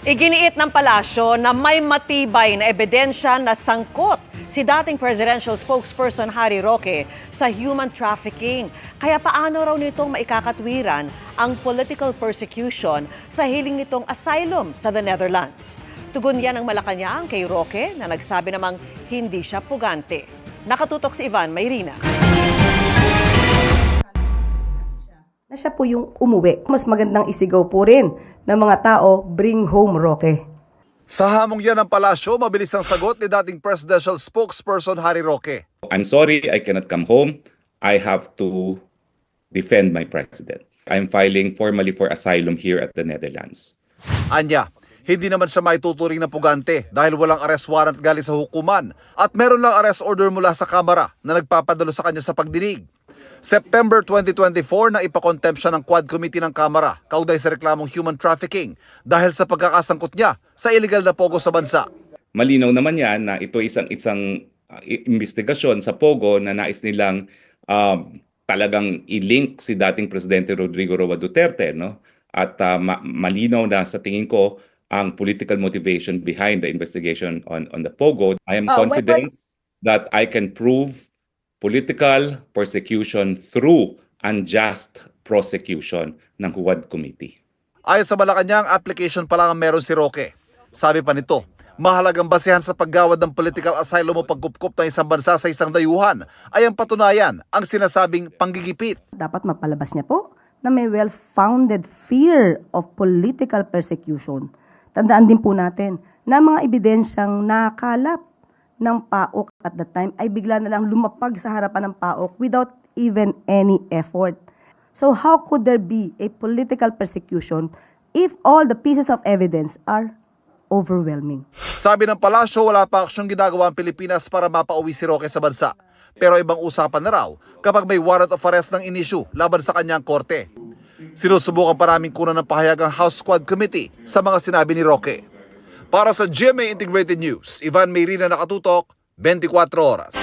Iginiit ng palasyo na may matibay na ebidensya na sangkot si dating presidential spokesperson Harry Roque sa human trafficking. Kaya paano raw nitong maikakatwiran ang political persecution sa hiling nitong asylum sa the Netherlands? Tugon yan ng Malacanang kay Roque na nagsabi namang hindi siya pugante. Nakatutok si Ivan Mayrina. Na siya po yung umuwi. Mas magandang isigaw po rin ng mga tao, bring home Roque. Sa hamong yan ng palasyo, mabilis ang sagot ni dating presidential spokesperson Harry Roque. I'm sorry, I cannot come home. I have to defend my president. I'm filing formally for asylum here at the Netherlands. Anya, hindi naman siya maituturing na pugante dahil walang arrest warrant galing sa hukuman at meron lang arrest order mula sa Kamara na nagpapadalo sa kanya sa pagdinig. September 2024 na ipakontempt siya ng Quad Committee ng Kamara kaugnay sa reklamong human trafficking dahil sa pagkakasangkot niya sa illegal na pogo sa bansa. Malinaw naman yan na ito isang investigasyon sa Pogo na nais nilang talagang i-link si dating Presidente Rodrigo Roa Duterte, no? At malinaw na sa tingin ko ang political motivation behind the investigation on the Pogo. I am confident that I can prove political persecution through unjust prosecution ng Quad Committee. Ayon sa Malacanang, application pa lang ang meron si Roque. Sabi pa nito, mahalagang basehan sa paggawad ng political asylum o pagkupkup ng isang bansa sa isang dayuhan ay ang patunayan ang sinasabing panggigipit. Dapat mapalabas niya po na may well-founded fear of political persecution. Tandaan din po natin na mga ebidensyang nakalap ng PAOK at that time ay bigla na lang lumapag sa harapan ng PAOK without even any effort. So how could there be a political persecution if all the pieces of evidence are overwhelming? Sabi ng palasyo, wala pa aksyong ginagawa ang Pilipinas para mapauwi si Roque sa bansa. Pero ibang usapan na raw kapag may warrant of arrest ng inisyu laban sa kanyang korte. Sinusubukan pa namin kunan ng pahayag ang House Quad Committee sa mga sinabi ni Roque. Para sa GMA Integrated News, Ivan Mayrina, nakatutok, 24 oras.